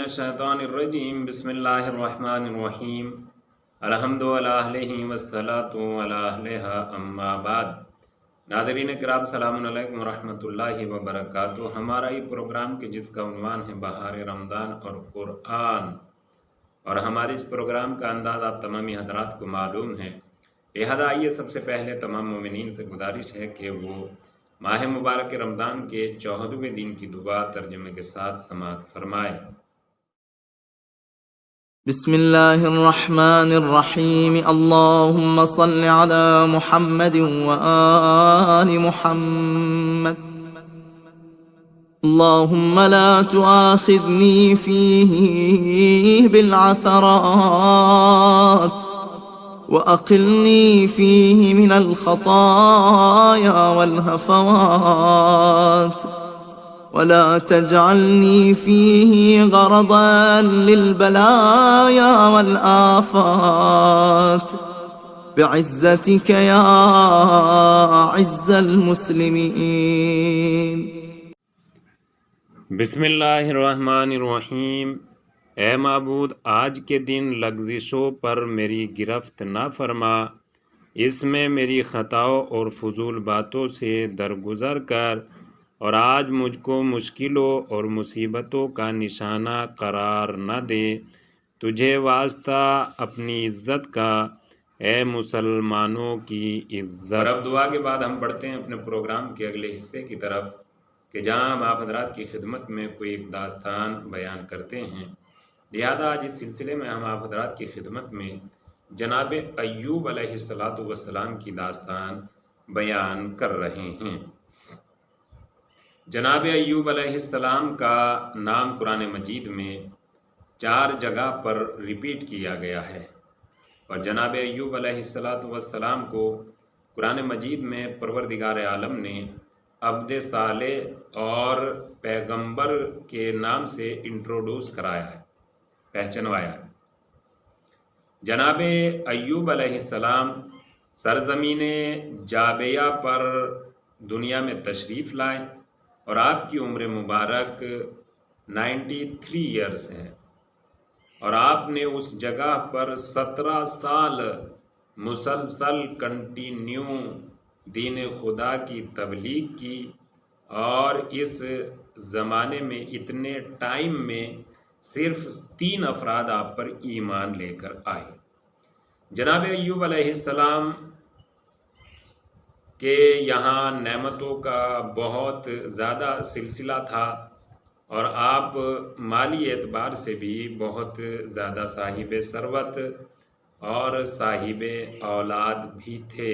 الشیطان الرجیم بسم اللہ الرحمن الرحیم الحمد للہ والصلاة علی اہلہا اما بعد۔ ناظرین کرام السلام علیکم ورحمۃ اللہ وبرکاتہ۔ ہمارا یہ پروگرام کہ جس کا عنوان ہے بہار رمضان اور قرآن، اور ہمارے اس پروگرام کا انداز آپ تمامی حضرات کو معلوم ہے، لہذا آئیے سب سے پہلے تمام مومنین سے گزارش ہے کہ وہ ماہ مبارک رمضان کے 14ویں دن کی دعا ترجمے کے ساتھ سماعت فرمائیں۔ بسم الله الرحمن الرحيم اللهم صل على محمد وآل محمد اللهم لا تؤاخذني فيه بالعثرات وأقلني فيه من الخطايا والهفوات ولا تجعلني فيه غرضا للبلايا والآفات بعزتك يا عز المسلمين۔ بسم اللہ الرحمن الرحیم۔ اے معبود، آج کے دن لغزشوں پر میری گرفت نہ فرما، اس میں میری خطاؤں اور فضول باتوں سے درگزر کر، اور آج مجھ کو مشکلوں اور مصیبتوں کا نشانہ قرار نہ دے۔ تجھے واسطہ اپنی عزت کا، اے مسلمانوں کی عزت۔ اور اب دعا کے بعد ہم بڑھتے ہیں اپنے پروگرام کے اگلے حصے کی طرف، کہ جہاں ہم آپ حضرات کی خدمت میں کوئی ایک داستان بیان کرتے ہیں۔ لہذا آج اس سلسلے میں ہم آپ حضرات کی خدمت میں جناب ایوب علیہ السلام کی داستان بیان کر رہے ہیں۔ جناب ایوب علیہ السلام کا نام قرآن مجید میں 4 جگہ پر ریپیٹ کیا گیا ہے، اور جناب ایوب علیہ السلام کو قرآن مجید میں پروردگار عالم نے عبد صالح اور پیغمبر کے نام سے انٹروڈیوس کرایا ہے، پہچنوایا ہے۔ جناب ایوب علیہ السلام سرزمین جابیہ پر دنیا میں تشریف لائے، اور آپ کی عمر مبارک 93 ایئرس ہے، اور آپ نے اس جگہ پر 17 سال مسلسل کنٹینیو دین خدا کی تبلیغ کی، اور اس زمانے میں اتنے ٹائم میں صرف 3 افراد آپ پر ایمان لے کر آئے۔ جناب ایوب علیہ السلام کہ یہاں نعمتوں کا بہت زیادہ سلسلہ تھا، اور آپ مالی اعتبار سے بھی بہت زیادہ صاحب ثروت اور صاحب اولاد بھی تھے،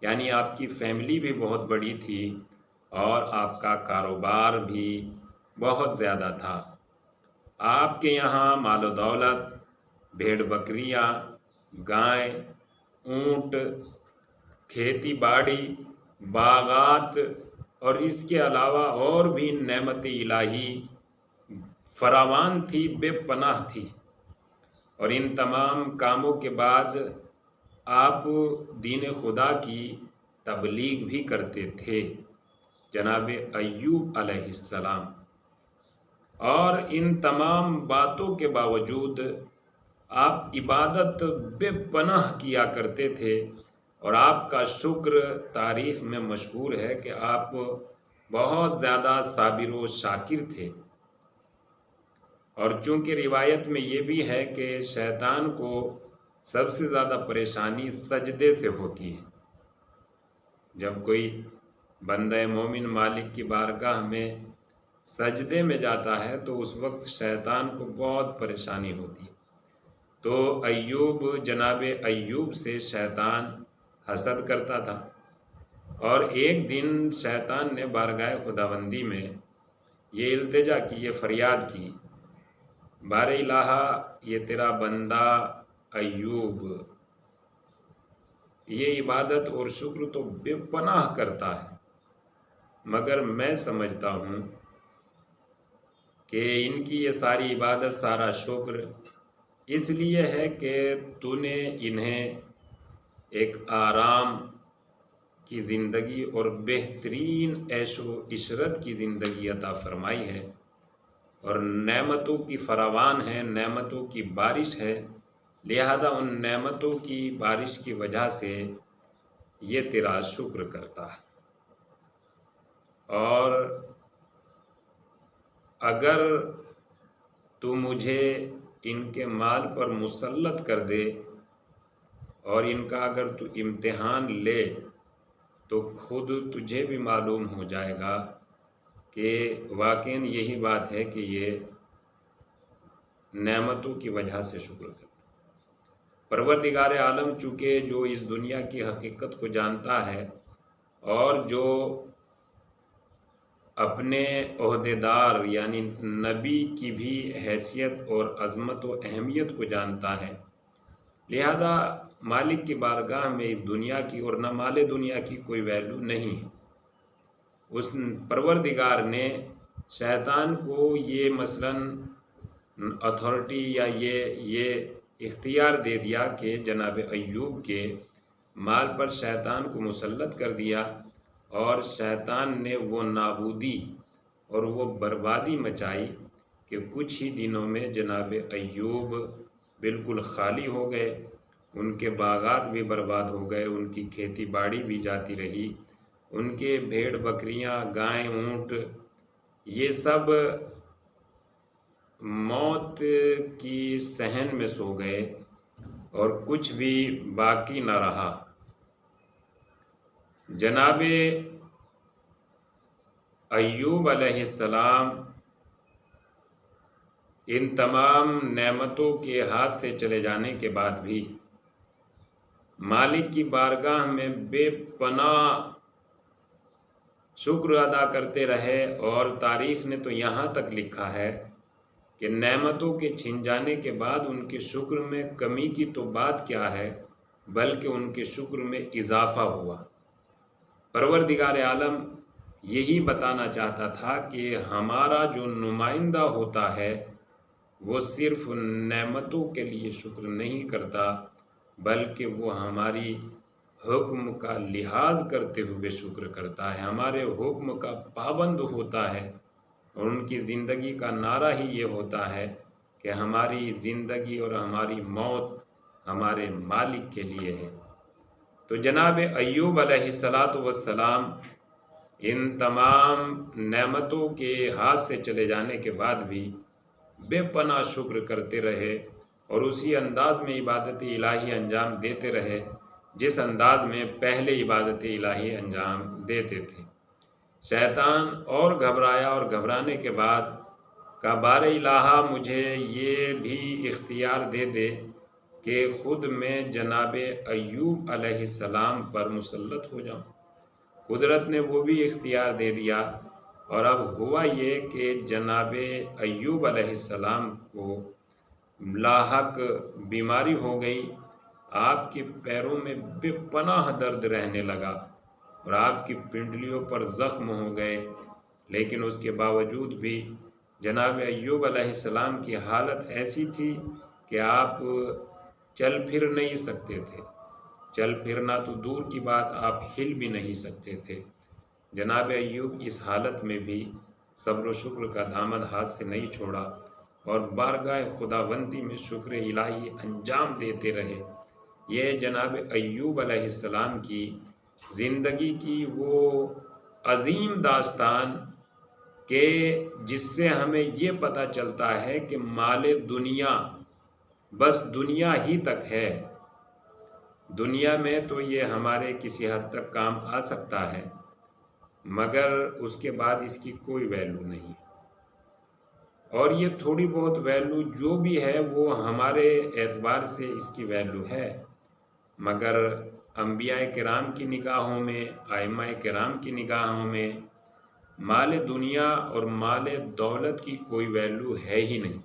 یعنی آپ کی فیملی بھی بہت بڑی تھی، اور آپ کا کاروبار بھی بہت زیادہ تھا۔ آپ کے یہاں مال و دولت، بھیڑ بکریاں، گائے، اونٹ، کھیتی باڑی، باغات، اور اس کے علاوہ اور بھی نعمت الہی فراوان تھی، بے پناہ تھی۔ اور ان تمام کاموں کے بعد آپ دین خدا کی تبلیغ بھی کرتے تھے، جناب ایوب علیہ السلام۔ اور ان تمام باتوں کے باوجود آپ عبادت بے پناہ کیا کرتے تھے، اور آپ کا شکر تاریخ میں مشہور ہے کہ آپ بہت زیادہ صابر و شاکر تھے۔ اور چونکہ روایت میں یہ بھی ہے کہ شیطان کو سب سے زیادہ پریشانی سجدے سے ہوتی ہے۔ جب کوئی بندہ مومن مالک کی بارگاہ میں سجدے میں جاتا ہے تو اس وقت شیطان کو بہت پریشانی ہوتی ہے۔ تو جناب ایوب سے شیطان حسد کرتا تھا، اور ایک دن شیطان نے بارگاہ خداوندی میں یہ التجا کی، یہ فریاد کی، بار الہ یہ تیرا بندہ ایوب یہ عبادت اور شکر تو بے پناہ کرتا ہے، مگر میں سمجھتا ہوں کہ ان کی یہ ساری عبادت، سارا شکر اس لیے ہے کہ تو نے انہیں ایک آرام کی زندگی اور بہترین عیش و عشرت کی زندگی عطا فرمائی ہے، اور نعمتوں کی فراوان ہے، نعمتوں کی بارش ہے، لہذا ان نعمتوں کی بارش کی وجہ سے یہ تیرا شکر کرتا ہے۔ اور اگر تو مجھے ان کے مال پر مسلط کر دے اور ان کا اگر تو امتحان لے تو خود تجھے بھی معلوم ہو جائے گا کہ واقعاً یہی بات ہے کہ یہ نعمتوں کی وجہ سے شکر کرتا۔ پروردگار عالم چونکہ جو اس دنیا کی حقیقت کو جانتا ہے اور جو اپنے عہدیدار یعنی نبی کی بھی حیثیت اور عظمت و اہمیت کو جانتا ہے، لہذا مالک کی بارگاہ میں اس دنیا کی اور نہ مال دنیا کی کوئی ویلیو نہیں ہے۔ اس پروردگار نے شیطان کو یہ مثلاً اتھارٹی یا یہ اختیار دے دیا کہ جناب ایوب کے مال پر شیطان کو مسلط کر دیا، اور شیطان نے وہ نابودی اور وہ بربادی مچائی کہ کچھ ہی دنوں میں جناب ایوب بالکل خالی ہو گئے، ان کے باغات بھی برباد ہو گئے، ان کی کھیتی باڑی بھی جاتی رہی، ان کے بھیڑ بکریاں گائے اونٹ یہ سب موت کی صحن میں سو گئے اور کچھ بھی باقی نہ رہا۔ جناب ایوب علیہ السلام ان تمام نعمتوں کے ہاتھ سے چلے جانے کے بعد بھی مالک کی بارگاہ میں بے پناہ شکر ادا کرتے رہے، اور تاریخ نے تو یہاں تک لکھا ہے کہ نعمتوں کے چھن جانے کے بعد ان کے شکر میں کمی کی تو بات کیا ہے، بلکہ ان کے شکر میں اضافہ ہوا۔ پروردگار عالم یہی بتانا چاہتا تھا کہ ہمارا جو نمائندہ ہوتا ہے وہ صرف نعمتوں کے لیے شکر نہیں کرتا، بلکہ وہ ہماری حکم کا لحاظ کرتے ہوئے شکر کرتا ہے، ہمارے حکم کا پابند ہوتا ہے، اور ان کی زندگی کا نعرہ ہی یہ ہوتا ہے کہ ہماری زندگی اور ہماری موت ہمارے مالک کے لیے ہے۔ تو جناب ایوب علیہ السلام ان تمام نعمتوں کے ہاتھ سے چلے جانے کے بعد بھی بے پناہ شکر کرتے رہے اور اسی انداز میں عبادت الہی انجام دیتے رہے جس انداز میں پہلے عبادت الہی انجام دیتے تھے۔ شیطان اور گھبرایا، اور گھبرانے کے بعد کہا بار الہا مجھے یہ بھی اختیار دے دے کہ خود میں جناب ایوب علیہ السلام پر مسلط ہو جاؤں۔ قدرت نے وہ بھی اختیار دے دیا، اور اب ہوا یہ کہ جناب ایوب علیہ السلام کو لاحق بیماری ہو گئی، آپ کے پیروں میں بے پناہ درد رہنے لگا اور آپ کی پنڈلیوں پر زخم ہو گئے، لیکن اس کے باوجود بھی جناب ایوب علیہ السلام کی حالت ایسی تھی کہ آپ چل پھر نہیں سکتے تھے، چل پھرنا تو دور کی بات، آپ ہل بھی نہیں سکتے تھے۔ جناب ایوب اس حالت میں بھی صبر و شکر کا دامن ہاتھ سے نہیں چھوڑا اور بارگاہ خداوندی میں شکر الہی انجام دیتے رہے۔ یہ جناب ایوب علیہ السلام کی زندگی کی وہ عظیم داستان کہ جس سے ہمیں یہ پتہ چلتا ہے کہ مال دنیا بس دنیا ہی تک ہے، دنیا میں تو یہ ہمارے کسی حد تک کام آ سکتا ہے، مگر اس کے بعد اس کی کوئی ویلیو نہیں، اور یہ تھوڑی بہت ویلیو جو بھی ہے وہ ہمارے اعتبار سے اس کی ویلیو ہے، مگر انبیاء کرام کی نگاہوں میں، ائمہ کرام کی نگاہوں میں مال دنیا اور مال دولت کی کوئی ویلیو ہے ہی نہیں،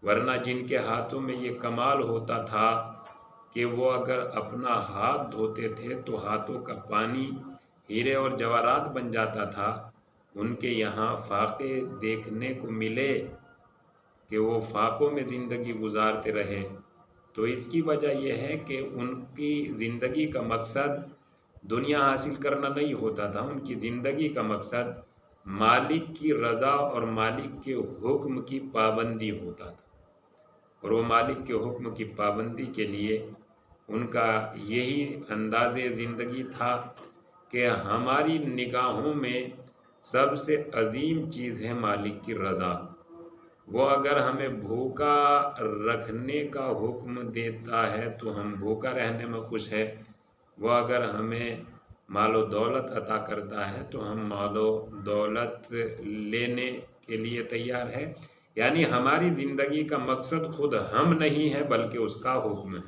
ورنہ جن کے ہاتھوں میں یہ کمال ہوتا تھا کہ وہ اگر اپنا ہاتھ دھوتے تھے تو ہاتھوں کا پانی ہیرے اور جواہرات بن جاتا تھا، ان کے یہاں فاقے دیکھنے کو ملے کہ وہ فاقوں میں زندگی گزارتے رہے، تو اس کی وجہ یہ ہے کہ ان کی زندگی کا مقصد دنیا حاصل کرنا نہیں ہوتا تھا، ان کی زندگی کا مقصد مالک کی رضا اور مالک کے حکم کی پابندی ہوتا تھا، اور وہ مالک کے حکم کی پابندی کے لیے ان کا یہی انداز زندگی تھا کہ ہماری نگاہوں میں سب سے عظیم چیز ہے مالک کی رضا۔ وہ اگر ہمیں بھوکا رکھنے کا حکم دیتا ہے تو ہم بھوکا رہنے میں خوش ہے، وہ اگر ہمیں مال و دولت عطا کرتا ہے تو ہم مال و دولت لینے کے لیے تیار ہے۔ یعنی ہماری زندگی کا مقصد خود ہم نہیں ہے بلکہ اس کا حکم ہے۔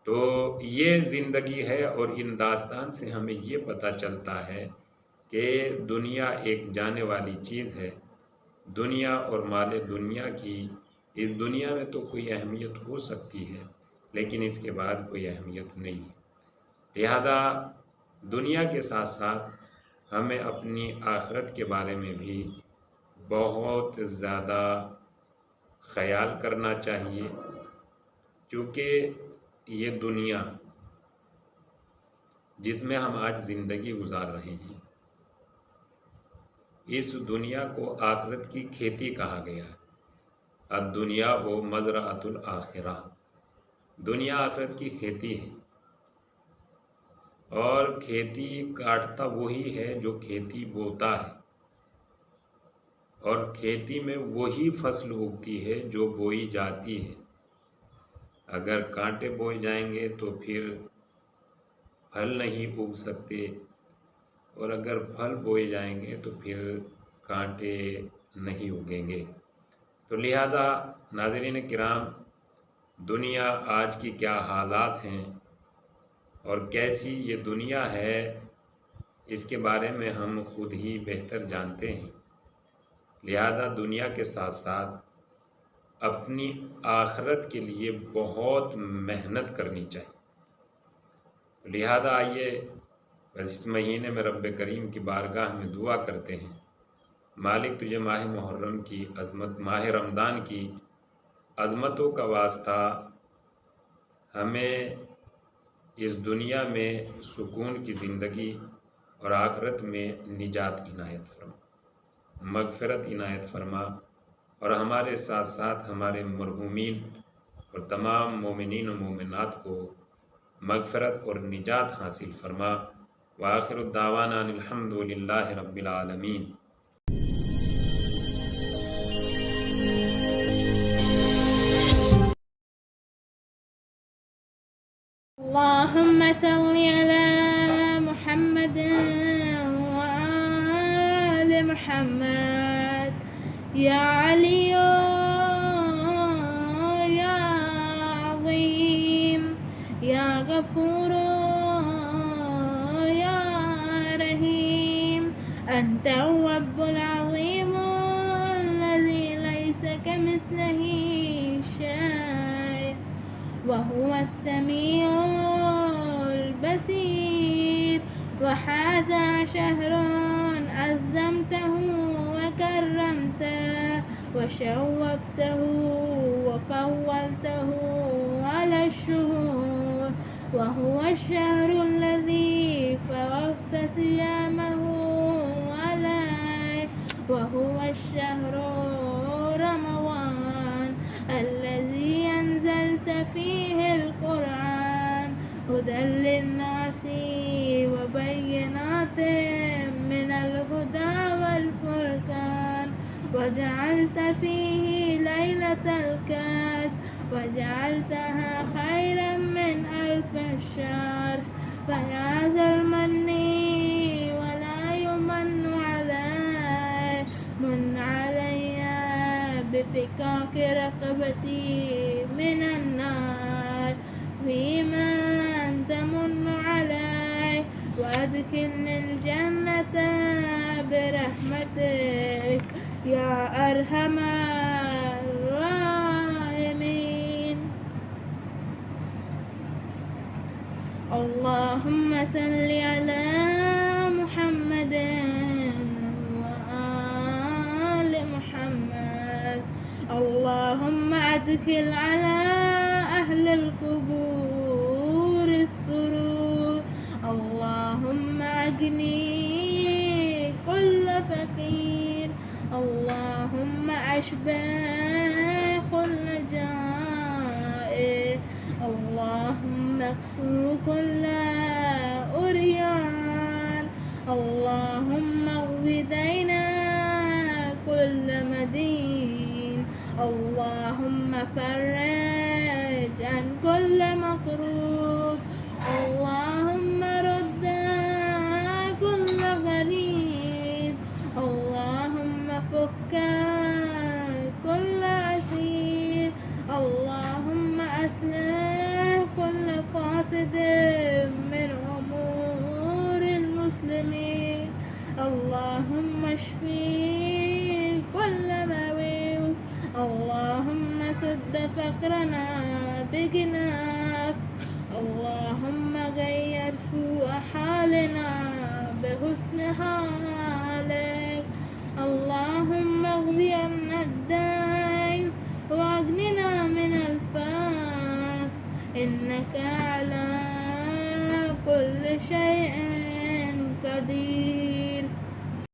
تو یہ زندگی ہے، اور ان داستان سے ہمیں یہ پتہ چلتا ہے کہ دنیا ایک جانے والی چیز ہے۔ دنیا اور مال دنیا کی اس دنیا میں تو کوئی اہمیت ہو سکتی ہے، لیکن اس کے بعد کوئی اہمیت نہیں ہے۔ لہذا دنیا کے ساتھ ساتھ ہمیں اپنی آخرت کے بارے میں بھی بہت زیادہ خیال کرنا چاہیے، کیونکہ یہ دنیا جس میں ہم آج زندگی گزار رہے ہیں، اس دنیا کو آخرت کی کھیتی کہا گیا ہے۔ الدنیا و مزرعۃ الآخرہ، دنیا آخرت کی کھیتی ہے، اور کھیتی کاٹتا وہی ہے جو کھیتی بوتا ہے، اور کھیتی میں وہی فصل اگتی ہے جو بوئی جاتی ہے۔ اگر کانٹے بوئے جائیں گے تو پھر پھل نہیں اگ سکتے، اور اگر پھل بوئے جائیں گے تو پھر کانٹے نہیں اگیں گے۔ تو لہذا ناظرین کرام، دنیا آج کی کیا حالات ہیں اور کیسی یہ دنیا ہے، اس کے بارے میں ہم خود ہی بہتر جانتے ہیں۔ لہذا دنیا کے ساتھ ساتھ اپنی آخرت کے لیے بہت محنت کرنی چاہیے۔ لہذا آئیے اس مہینے میں رب کریم کی بارگاہ میں دعا کرتے ہیں، مالک تجھے ماہ محرم کی عظمت، ماہ رمضان کی عظمتوں کا واسطہ ہمیں اس دنیا میں سکون کی زندگی اور آخرت میں نجات عنایت فرما، مغفرت عنایت فرما، اور ہمارے ساتھ ساتھ ہمارے مرحومین اور تمام مومنین و مومنات کو مغفرت اور نجات حاصل فرما۔ وآخر الدعوانا ان الحمد للہ رب العالمین۔ اللهم صل على محمد وآل محمد يا علي يا عظيم يا غفور يا رحيم، أنت الرب العظيم الذي ليس كمثله شيء وهو السميع البصير. وهذا شهر عظمته وكرمته وشوفته وفضلته على الشهور، وهو الشهر الذي فرضت صيامه عليه، وهو الشهر رمضان الذي أنزلت فيه القرآن هدى للناس وبينات من الهدى والفرقان، وجعلت فيه ليلة القدر وجعلتها خيرا من 1000 شهر. فيا ذا المن ولا يمن علي، من علي بفكاك رقبتي من النار، فيما تمن علي وأدخلني الجنة برحمتك يا أرحم الراحمين. اللهم صل على محمد وآل محمد. اللهم أدخل على أهل القبور السرور. اللهم أغني كل فقير مصباح النجاة. اللهم اكسو كل أريان. اللهم اغفر دينا كل مدين. اللهم فرج عن كل مكروب. اللهم رد كل غريب. اللهم فك كل عسير. اللهم أصلح كل فاسد من أمور المسلمين. اللهم اشفي كل مريض. اللهم سد فقرنا بغنى.